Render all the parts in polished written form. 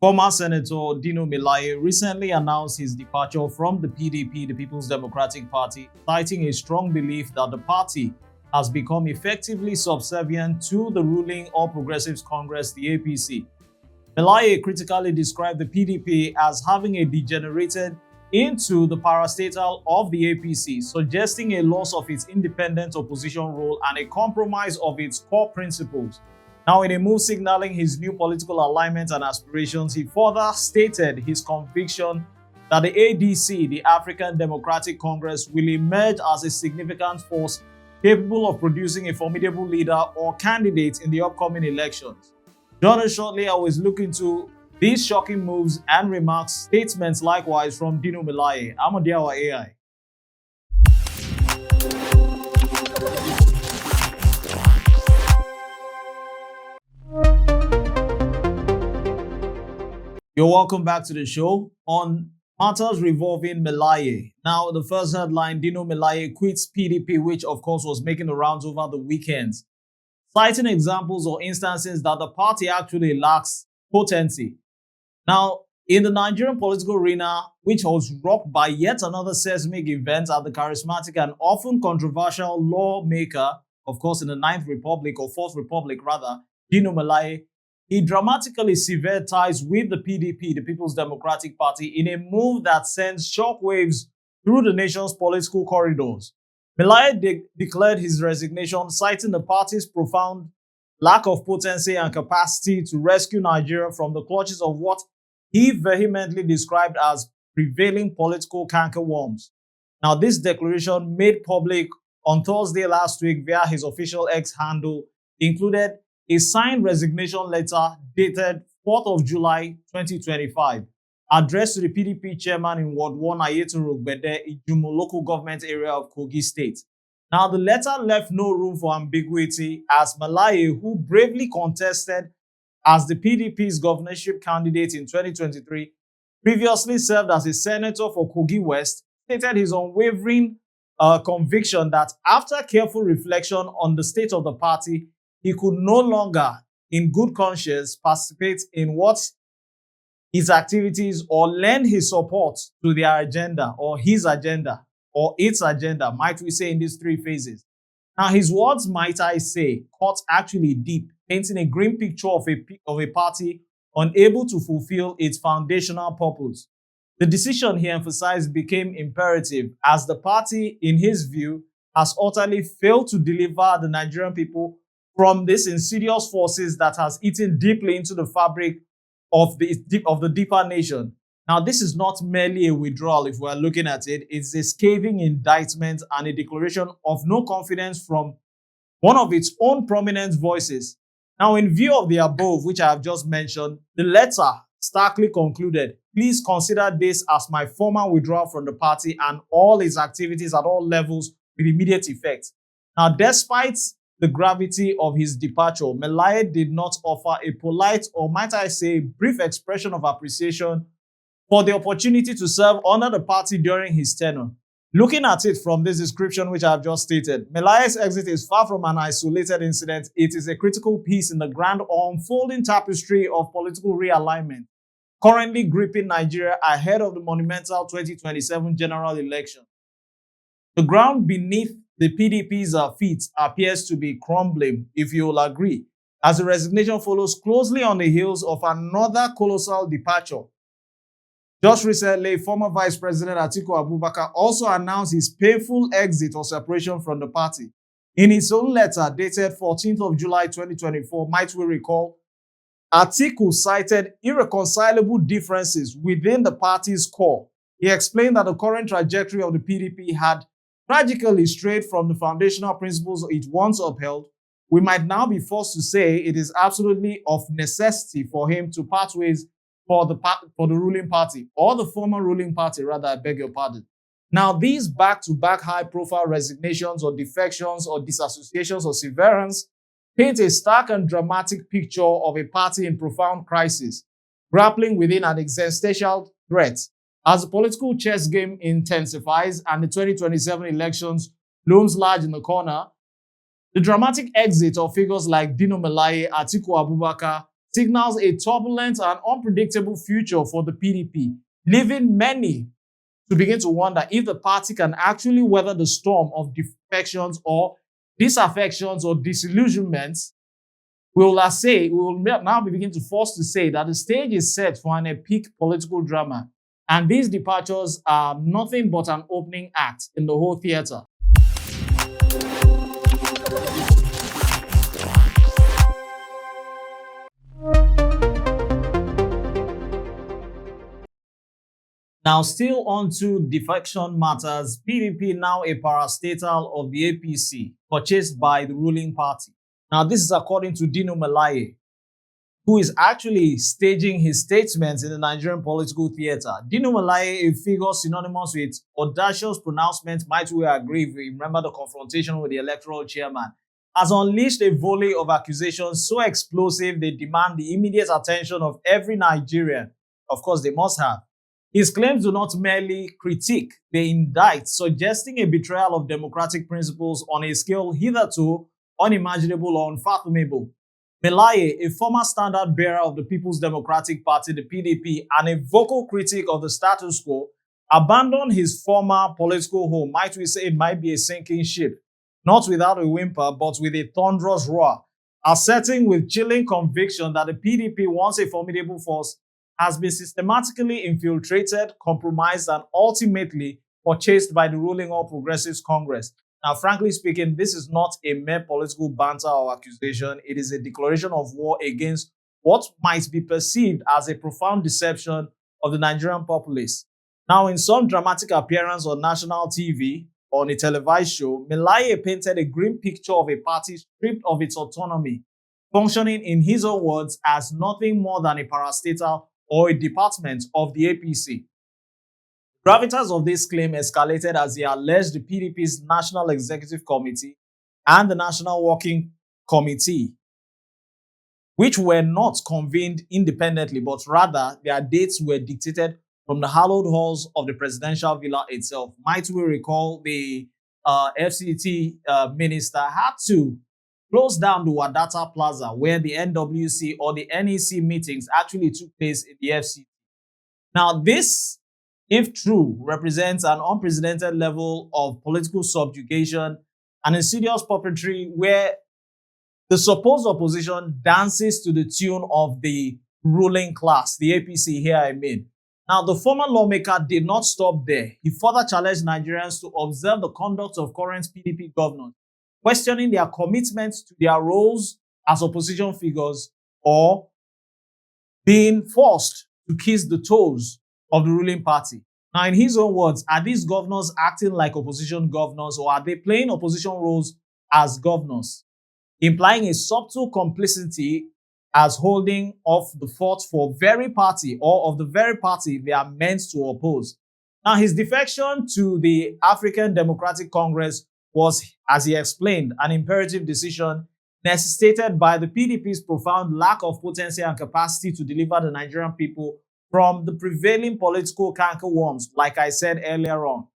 Former Senator Dino Melaye recently announced his departure from the PDP, the People's Democratic Party, citing a strong belief that the party has become effectively subservient to the ruling All Progressives Congress, the APC. Melaye critically described the PDP as having degenerated into the parastatal of the APC, suggesting a loss of its independent opposition role and a compromise of its core principles. Now, in a move signaling his new political alignment and aspirations, he further stated his conviction that the ADC, the African Democratic Congress, will emerge as a significant force capable of producing a formidable leader or candidate in the upcoming elections. Join us shortly. I was looking into these shocking moves and remarks, statements likewise from Dino Melaye. I'm Odiawa AI. You're welcome back to the show on matters revolving Melaye. Now, the first headline, Dino Melaye quits PDP, which of course was making the rounds over the weekends, citing examples or instances that the party actually lacks potency. Now, in the Nigerian political arena, which was rocked by yet another seismic event at the charismatic and often controversial lawmaker, of course in the Ninth Republic or Fourth Republic rather, Dino Melaye, he dramatically severed ties with the PDP, the People's Democratic Party, in a move that sends shockwaves through the nation's political corridors. Melaye declared his resignation, citing the party's profound lack of potency and capacity to rescue Nigeria from the clutches of what he vehemently described as prevailing political cankerworms. Now, this declaration, made public on Thursday last week via his official X handle, included a signed resignation letter dated 4th of July 2025, addressed to the PDP chairman in Ward 1 Ayetoro Gbede, Ijumo local government area of Kogi State. Now, the letter left no room for ambiguity as Melaye, who bravely contested as the PDP's governorship candidate in 2023, previously served as a senator for Kogi West, stated his unwavering conviction that after careful reflection on the state of the party, he could no longer, in good conscience, participate in what his activities or lend his support to their agenda or his agenda or its agenda, might we say, in these three phases. Now, his words, might I say, cut actually deep, painting a grim picture of a party unable to fulfill its foundational purpose. The decision, he emphasized, became imperative as the party, in his view, has utterly failed to deliver the Nigerian people from these insidious forces that has eaten deeply into the fabric of the deeper nation. Now, this is not merely a withdrawal if we're looking at it. It's a scathing indictment and a declaration of no confidence from one of its own prominent voices. Now, in view of the above, which I have just mentioned, the letter starkly concluded, please consider this as my formal withdrawal from the party and all its activities at all levels with immediate effect. Now, despite the gravity of his departure, Melaye did not offer a polite, or might I say, brief expression of appreciation for the opportunity to serve under the party during his tenure. Looking at it from this description which I have just stated, Melaye's exit is far from an isolated incident. It is a critical piece in the grand unfolding tapestry of political realignment currently gripping Nigeria ahead of the monumental 2027 general election. The ground beneath the PDP's feet appears to be crumbling, if you will agree, as the resignation follows closely on the heels of another colossal departure. Just recently, former Vice President Atiku Abubakar also announced his painful exit or separation from the party. In his own letter dated 14th of July 2024, might we recall, Atiku cited irreconcilable differences within the party's core. He explained that the current trajectory of the PDP had tragically strayed from the foundational principles it once upheld. We might now be forced to say it is absolutely of necessity for him to part ways for the ruling party, or the former ruling party, rather, I beg your pardon. Now, these back-to-back high-profile resignations or defections or disassociations or severance paint a stark and dramatic picture of a party in profound crisis, grappling within an existential threat. As the political chess game intensifies and the 2027 elections looms large in the corner, the dramatic exit of figures like Dino Melaye, Atiku Abubakar, signals a turbulent and unpredictable future for the PDP, leaving many to begin to wonder if the party can actually weather the storm of defections or disaffections or disillusionments. We will now be begin to force to say that the stage is set for an epic political drama, and these departures are nothing but an opening act in the whole theater. Now, still on to defection matters, PDP now a parastatal of the APC, purchased by the ruling party. Now, this is according to Dino Melaye, who is actually staging his statements in the Nigerian political theater. Dino Melaye, a figure synonymous with audacious pronouncements, might we agree if we remember the confrontation with the electoral chairman, has unleashed a volley of accusations so explosive they demand the immediate attention of every Nigerian. Of course, they must have. His claims do not merely critique, they indict, suggesting a betrayal of democratic principles on a scale hitherto unimaginable or unfathomable. Melaye, a former standard bearer of the People's Democratic Party, the PDP, and a vocal critic of the status quo, abandoned his former political home. Might we say it might be a sinking ship, not without a whimper, but with a thunderous roar, asserting with chilling conviction that the PDP, once a formidable force, has been systematically infiltrated, compromised, and ultimately purchased by the ruling All Progressives Congress. Now, frankly speaking, this is not a mere political banter or accusation. It is a declaration of war against what might be perceived as a profound deception of the Nigerian populace. Now, in some dramatic appearance on national TV, on a televised show, Melaye painted a grim picture of a party stripped of its autonomy, functioning, in his own words, as nothing more than a parastatal or a department of the APC. Gravitas of this claim escalated as he alleged the PDP's National Executive Committee and the National Working Committee, which were not convened independently, but rather their dates were dictated from the hallowed halls of the presidential villa itself. Might we recall the FCT minister had to close down the Wadata Plaza where the NWC or the NEC meetings actually took place in the FCT. Now, this, if true, represents an unprecedented level of political subjugation and insidious puppetry where the supposed opposition dances to the tune of the ruling class, the APC here I mean. Now, the former lawmaker did not stop there. He further challenged Nigerians to observe the conduct of current PDP governors, questioning their commitment to their roles as opposition figures or being forced to kiss the toes of the ruling party. Now, in his own words, are these governors acting like opposition governors or are they playing opposition roles as governors, implying a subtle complicity as holding off the fort for very party or of the very party they are meant to oppose. Now, his defection to the African Democratic Congress was, as he explained, an imperative decision necessitated by the PDP's profound lack of potency and capacity to deliver the Nigerian people from the prevailing political cankerworms, like I said earlier on.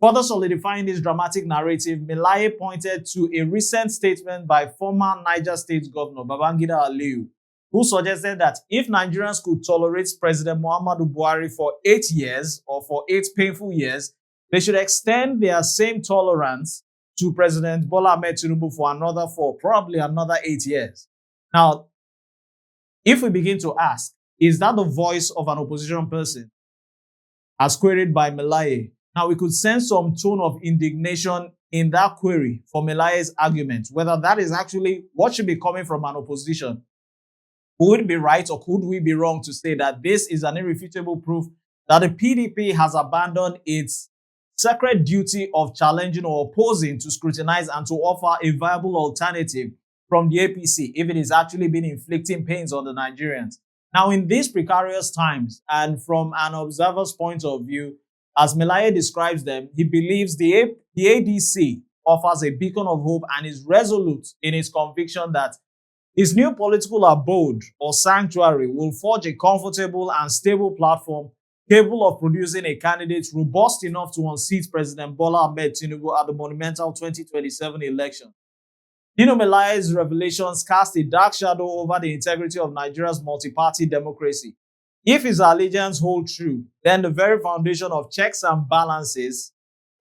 Further solidifying this dramatic narrative, Melaye pointed to a recent statement by former Niger State Governor Babangida Aliyu, who suggested that if Nigerians could tolerate President Muhammadu Buhari for 8 years or for 8 painful years, they should extend their same tolerance to President Bola Tinubu for probably another 8 years. Now, if we begin to ask, is that the voice of an opposition person, as queried by Melaye? Now, we could sense some tone of indignation in that query for Melaye's argument, whether that is actually what should be coming from an opposition. Would it be right or could we be wrong to say that this is an irrefutable proof that the PDP has abandoned its sacred duty of challenging or opposing to scrutinize and to offer a viable alternative from the APC if it is actually been inflicting pains on the Nigerians? Now, in these precarious times and from an observer's point of view, as Melaye describes them, he believes the ADC offers a beacon of hope and is resolute in his conviction that his new political abode or sanctuary will forge a comfortable and stable platform capable of producing a candidate robust enough to unseat President Bola Tinubu at the monumental 2027 election. Dino Melaye's revelations cast a dark shadow over the integrity of Nigeria's multi-party democracy. If his allegiance hold true, then the very foundation of checks and balances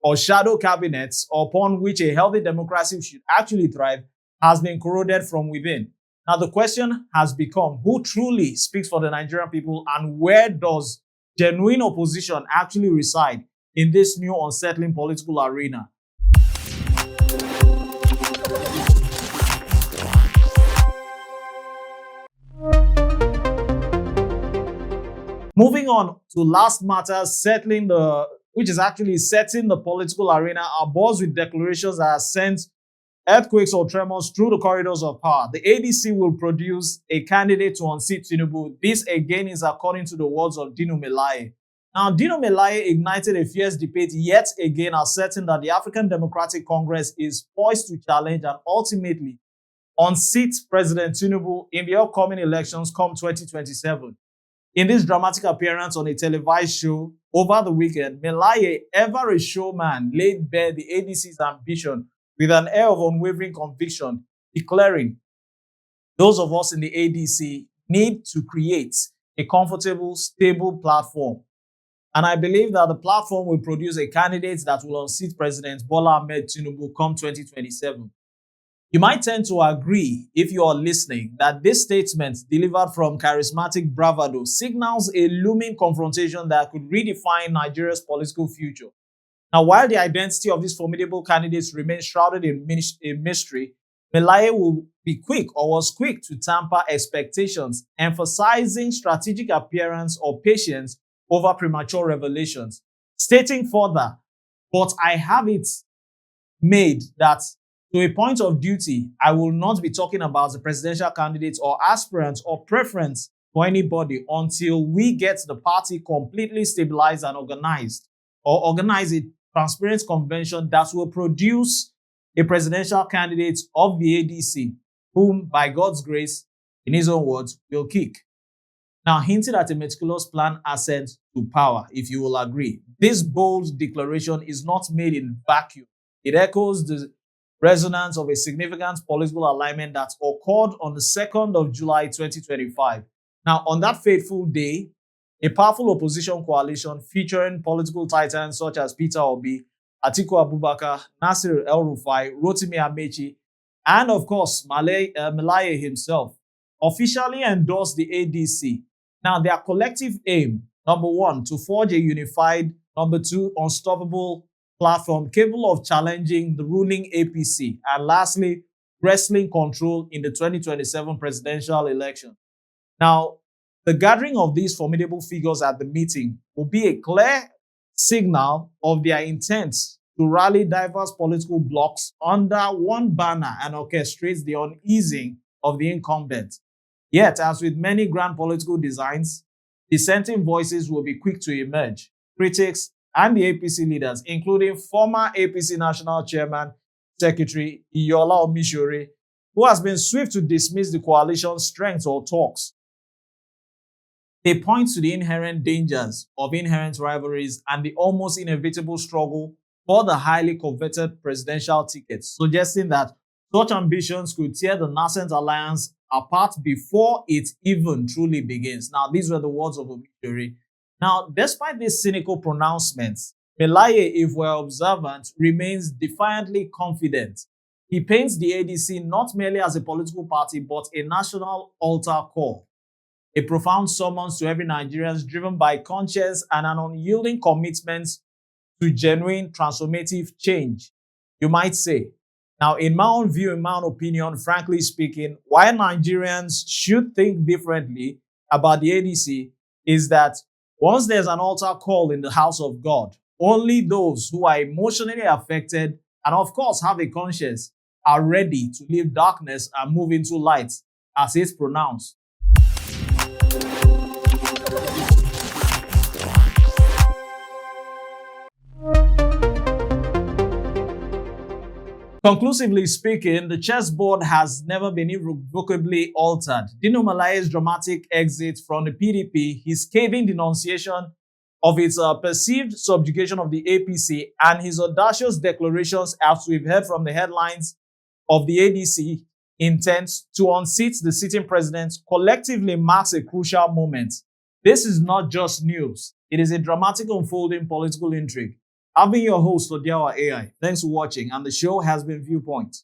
or shadow cabinets upon which a healthy democracy should actually thrive has been corroded from within. Now, the question has become who truly speaks for the Nigerian people and where does genuine opposition actually reside in this new unsettling political arena? Moving on to last matters, which is actually setting the political arena abuzz with declarations that have sent earthquakes or tremors through the corridors of power. The ADC will produce a candidate to unseat Tinubu. This again is according to the words of Dino Melaye. Now, Dino Melaye ignited a fierce debate yet again, asserting that the African Democratic Congress is poised to challenge and ultimately unseat President Tinubu in the upcoming elections come 2027. In this dramatic appearance on a televised show over the weekend, Melaye, ever a showman, laid bare the ADC's ambition with an air of unwavering conviction, declaring, those of us in the ADC need to create a comfortable, stable platform. And I believe that the platform will produce a candidate that will unseat President Bola Tinubu come 2027. You might tend to agree, if you are listening, that this statement delivered from charismatic bravado signals a looming confrontation that could redefine Nigeria's political future. Now, while the identity of these formidable candidates remains shrouded in mystery, Melaye was quick to tamper expectations, emphasizing strategic appearance or patience over premature revelations, stating further, but I have it made that to a point of duty, I will not be talking about the presidential candidates or aspirants or preference for anybody until we get the party completely stabilized and organized, or organize a transparent convention that will produce a presidential candidate of the ADC, whom, by God's grace, in his own words, will kick. Now, hinted at a meticulous plan ascent to power, if you will agree. This bold declaration is not made in vacuum. It echoes the resonance of a significant political alignment that occurred on the 2nd of July 2025. Now, on that fateful day, a powerful opposition coalition featuring political titans such as Peter Obi, Atiku Abubakar, Nasir El-Rufai, Rotimi Amechi, and of course, Melaye himself, officially endorsed the ADC. Now, their collective aim, number one, to forge a unified, number two, unstoppable platform capable of challenging the ruling APC, and lastly, wrestling control in the 2027 presidential election. Now, the gathering of these formidable figures at the meeting will be a clear signal of their intent to rally diverse political blocs under one banner and orchestrate the uneasing of the incumbent. Yet, as with many grand political designs, dissenting voices will be quick to emerge. Critics and the APC leaders, including former APC National Chairman, Secretary Iyola Omishore, who has been swift to dismiss the coalition's strengths or talks. They point to the inherent dangers of inherent rivalries and the almost inevitable struggle for the highly coveted presidential ticket, suggesting that such ambitions could tear the nascent alliance apart before it even truly begins. Now, these were the words of Omishore. Now, despite these cynical pronouncements, Melaye, if we're observant, remains defiantly confident. He paints the ADC not merely as a political party, but a national altar call, a profound summons to every Nigerian driven by conscience and an unyielding commitment to genuine transformative change, you might say. Now, in my own view, in my own opinion, frankly speaking, why Nigerians should think differently about the ADC is that once there's an altar call in the house of God, only those who are emotionally affected and, of course, have a conscience are ready to leave darkness and move into light, as it's pronounced. Conclusively speaking, the chessboard has never been irrevocably altered. Dino Melaye's dramatic exit from the PDP, his scathing denunciation of its perceived subjugation of the APC, and his audacious declarations, as we've heard from the headlines, of the ADC intent to unseat the sitting president collectively marks a crucial moment. This is not just news. It is a dramatic unfolding political intrigue. I've been your host, Odiawa AI. Thanks for watching, and the show has been Viewpoint.